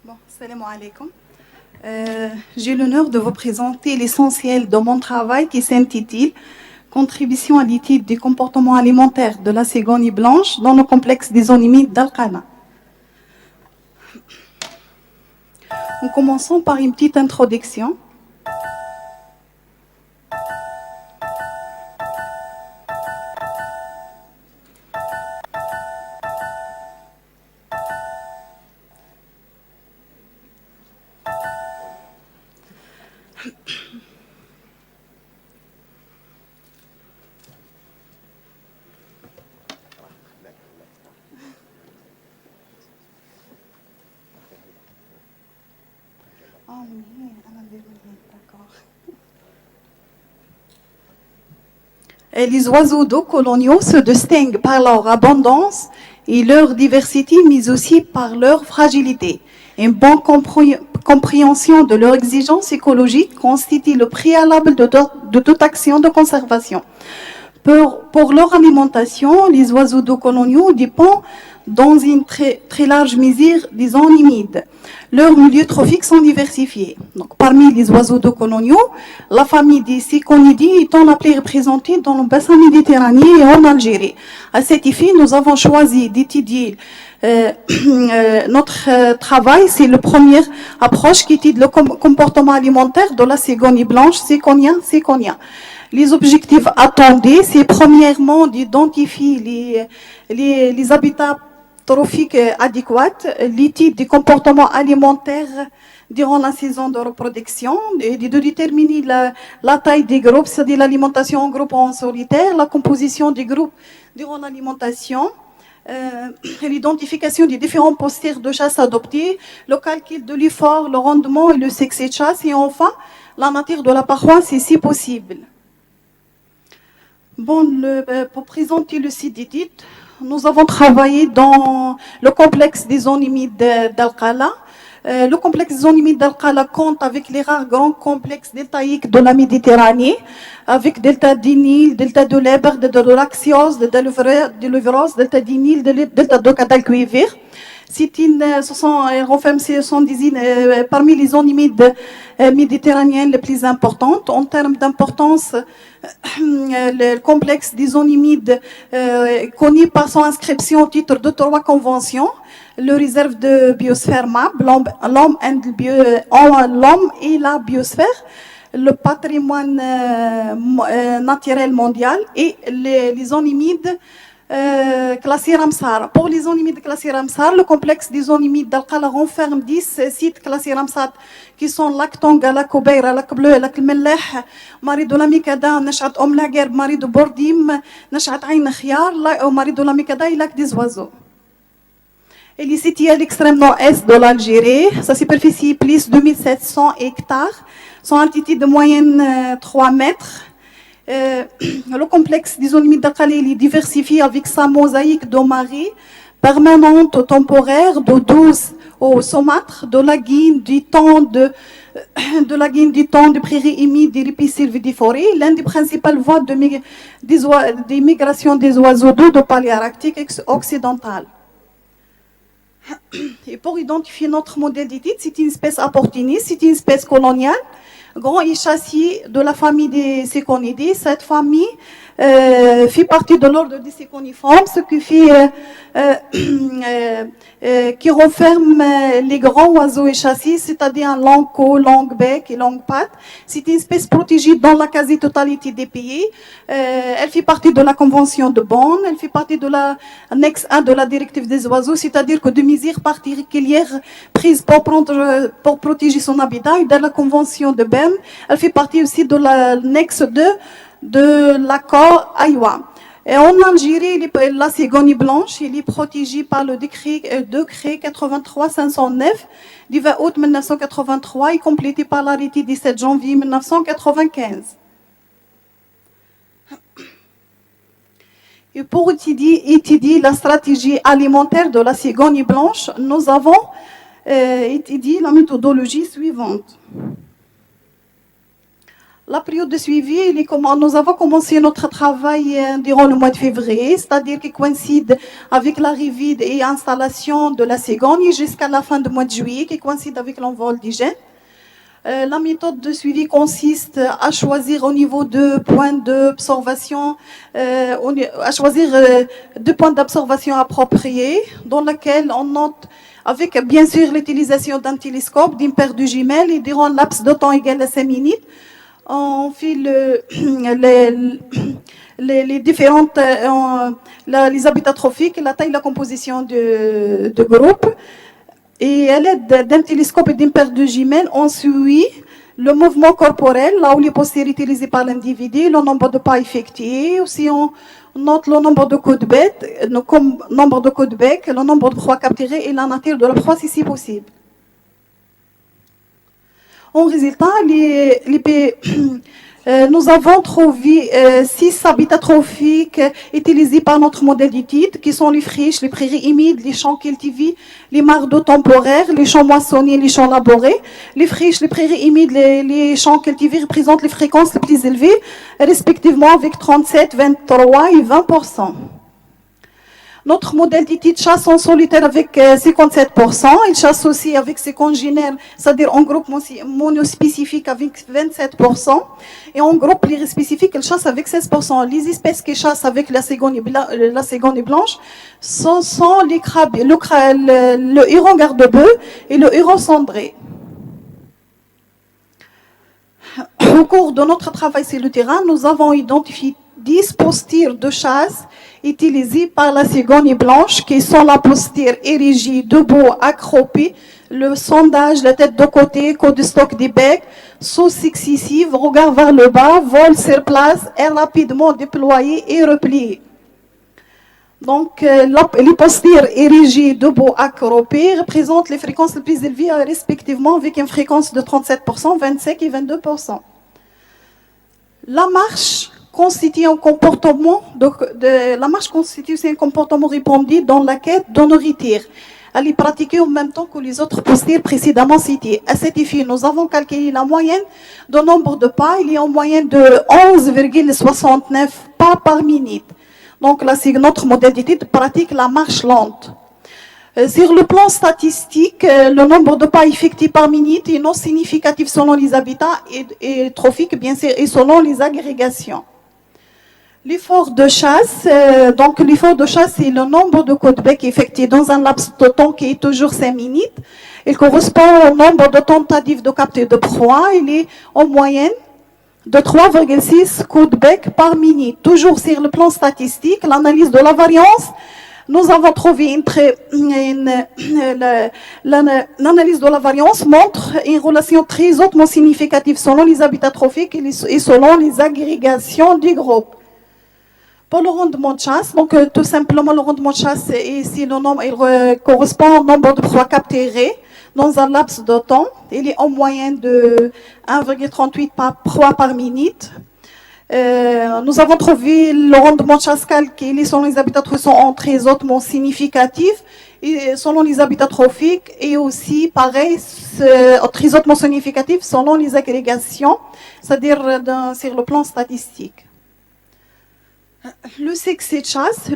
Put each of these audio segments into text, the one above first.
Bon, salam alaikum. J'ai l'honneur de vous présenter l'essentiel de mon travail qui s'intitule Contribution à l'étude du comportement alimentaire de la cégonie blanche dans le complexe des zones humides d'Al-Qana. Nous commençons par une petite introduction. Les oiseaux d'eau coloniaux se distinguent par leur abondance et leur diversité, mais aussi par leur fragilité. Une bonne compréhension de leurs exigences écologiques constitue le préalable de toute action de conservation. Pour leur alimentation, les oiseaux d'eau coloniaux dépendent dans une très large mesure des zones humides. Leurs milieux trophiques sont diversifiés. Donc, parmi les oiseaux d'eau coloniaux, la famille des Ciconidae est en appelée représentée dans le bassin méditerranéen et en Algérie. À cet effet, nous avons choisi d'étudier notre travail, c'est la première approche qui étudie le comportement alimentaire de la cégonie blanche, Ciconia. Les objectifs attendus, c'est premièrement d'identifier les habitats trophiques adéquats, l'étude du comportement alimentaire durant la saison de reproduction, et de déterminer la taille des groupes, c'est-à-dire l'alimentation en groupe ou en solitaire, la composition des groupes durant l'alimentation, l'identification des différents postures de chasse adoptés, le calcul de l'effort, le rendement et le succès de chasse, et enfin, la nature de la paroi, c'est si possible. Bon, pour présenter le site d'étude, nous avons travaillé dans le complexe des zones humides d'Al-Qala. Le complexe des zones humides d'Al-Qala compte avec les rares grands complexes deltaïques de la Méditerranée, avec delta du Nil, delta de l'Ebre, delta de l'Axios, delta de l'Evros, delta du Nil, delta de Guadalquivir. Ce sont des parmi les zones humides méditerranéennes les plus importantes. En termes d'importance, le complexe des zones humides connu par son inscription au titre de 3 conventions, le réserve de biosphère MAB, l'homme et la biosphère, le patrimoine naturel mondial et les zones humides classées Ramsar. Pour les zones humides classées Ramsar, le complexe des zones humides d'Al-Qala renferme 10 sites classés Ramsar qui sont Lac Tonga, Lac Obeira, Lac Bleu, Lac Mellah, Mari de la Mikada, Nashat Laguer, Mari de Bordim, Nashat Ain Khiar, Mari de la Mikada et Lac des Oiseaux. Elle est située à l'extrême nord-est de l'Algérie. Sa superficie plus 2700 hectares. Son altitude de moyenne 3 mètres. Le complexe des zones humides d'Al-Qala est diversifié avec sa mosaïque de marées permanente ou temporaire de 12 au saumâtre, de la guine du temps de prairies humides, des ripisylves et des forêts, l'une des principales voies de migration des oiseaux d'eau de paléarctique occidentale. Et pour identifier notre modèle d'étude, c'est une espèce opportuniste, c'est une espèce coloniale, grand échassier de la famille des Ciconidae. Cette famille fait partie de l'ordre des Ciconiformes, ce qui fait qui renferme les grands oiseaux échassiers, c'est-à-dire un long queue, long bec et longue patte. C'est une espèce protégée dans la quasi-totalité des pays. Elle fait partie de la Convention de Bonn, elle fait partie de l'annexe 1 de la directive des oiseaux, c'est-à-dire que de mesures particulières prises pour protéger son habitat, et dans la Convention de Berne, elle fait partie aussi de l'annexe 2 de l'accord Aïwa. Et en Algérie, la cégonie blanche, elle est protégée par le décret 83-509 du 20 août 1983 et complété par l'arrêté du 7 janvier 1995. Et pour étudier la stratégie alimentaire de la cégonie blanche, nous avons étudié la méthodologie suivante. La période de suivi, nous avons commencé notre travail durant le mois de février, c'est-à-dire qui coïncide avec l'arrivée et installation de la Cigogne jusqu'à la fin du mois de juillet, qui coïncide avec l'envol du gène. La méthode de suivi consiste à choisir au niveau de points d'observation, à choisir 2 points d'observation appropriés, dans lesquels on note, avec bien sûr l'utilisation d'un télescope, d'une paire de jumelles, et durant un laps de temps égal à 5 minutes, on fait les différentes, les habitats trophiques, la taille et la composition de groupe. Et à l'aide d'un télescope et d'une paire de jumelles, on suit le mouvement corporel, là où les postures utilisées par l'individu, le nombre de pas effectués. Aussi, on note le nombre de coups de bec, le nombre de proies capturées et la nature de la proie si c'est possible. En résultat, nous avons trouvé 6 habitats trophiques utilisés par notre modèle d'étude, qui sont les friches, les prairies humides, les champs cultivés, les mares d'eau temporaires, les champs moissonnés, les champs labourés. Les friches, les prairies humides, les champs cultivés représentent les fréquences les plus élevées, respectivement avec 37, 23 et 20%. Notre modèle d'étude chasse en solitaire avec 57%. Il chasse aussi avec ses congénères, c'est-à-dire en groupe monospécifique avec 27%. Et en groupe plurispécifique, il chasse avec 16%. Les espèces qui chassent avec la cigogne blanche, ce sont les crabes, le héron garde-bœuf et le héron cendré. Au cours de notre travail sur le terrain, nous avons identifié 10 postures de chasse utilisées par la cigogne blanche, qui sont la posture érigée, debout, accroupie, le sondage, la tête de côté, côte de stock des becs, saut successive, regard vers le bas, vol sur place, et rapidement déployé et replié. Donc, les postures érigées, debout, accroupées représentent les fréquences les plus élevées, respectivement avec une fréquence de 37%, 25% et 22%. La marche constitue un comportement répandu dans la quête de nourriture. Elle est pratiquée en même temps que les autres postures précédemment citées. À cet effet, nous avons calculé la moyenne de nombre de pas. Il est en moyenne de 11,69 pas par minute. Donc là, c'est notre modèle d'étude pratique la marche lente. Sur le plan statistique, le nombre de pas effectués par minute est non significatif selon les habitats et trophiques, bien sûr, et selon les agrégations. L'effort de chasse, c'est le nombre de coups de bec effectués dans un laps de temps qui est toujours 5 minutes. Il correspond au nombre de tentatives de capture de proie. Il est en moyenne de 3,6 coups de bec par minute. Toujours sur le plan statistique, l'analyse de la variance, nous avons trouvé l'analyse de la variance montre une relation très hautement significative selon les habitats trophiques et selon les agrégations du groupe. Pour le rendement de chasse, donc tout simplement le rendement de chasse, ici le nombre, il correspond au nombre de proies capturées dans un laps de temps. Il est en moyenne de 1,38 proies par minute. Nous avons trouvé le rendement de chasse calculé selon les habitats trophiques sont très hautement significatifs et selon les habitats trophiques et aussi pareil très hautement significatif selon les agrégations, c'est-à-dire sur le plan statistique. Le succès de chasse,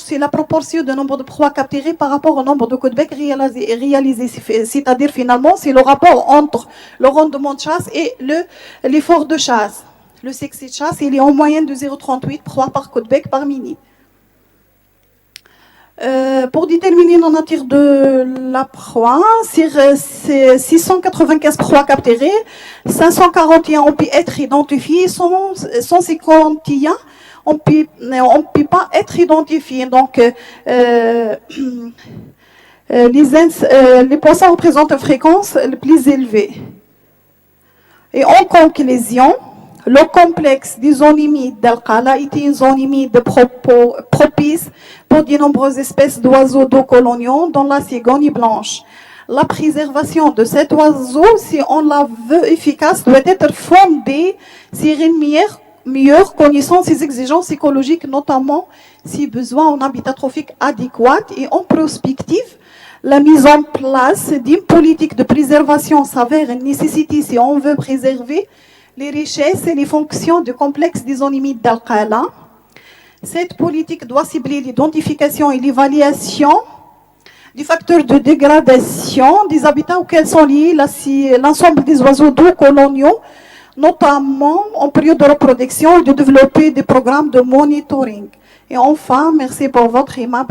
c'est la proportion du nombre de proies capturées par rapport au nombre de coups de bec réalisés. C'est-à-dire finalement, c'est le rapport entre le rendement de chasse et l'effort de chasse. Le succès de chasse, il est en moyenne de 0,38 proies par coup de bec par minute. Pour déterminer la nature de la proie, sur 695 proies capturées, 541 ont pu être identifiées, 151 on ne peut pas être identifié. Donc, les poissons représentent une fréquence la plus élevée. Et en conclusion, le complexe des zones humides d'Al-Qala était une zone humide propice pour de nombreuses espèces d'oiseaux d'eau coloniaux, dont la cigogne blanche. La préservation de cet oiseau, si on la veut efficace, doit être fondée sur une meilleure connaissance des exigences écologiques, notamment si besoin en habitat trophique adéquat et en prospective. La mise en place d'une politique de préservation s'avère une nécessité si on veut préserver les richesses et les fonctions du complexe des zones humides d'Al-Qala. Cette politique doit cibler l'identification et l'évaluation des facteurs de dégradation des habitats auxquels sont liés l'ensemble des oiseaux doux coloniaux, notamment en période de reproduction, et de développer des programmes de monitoring. Et enfin, merci pour votre aimable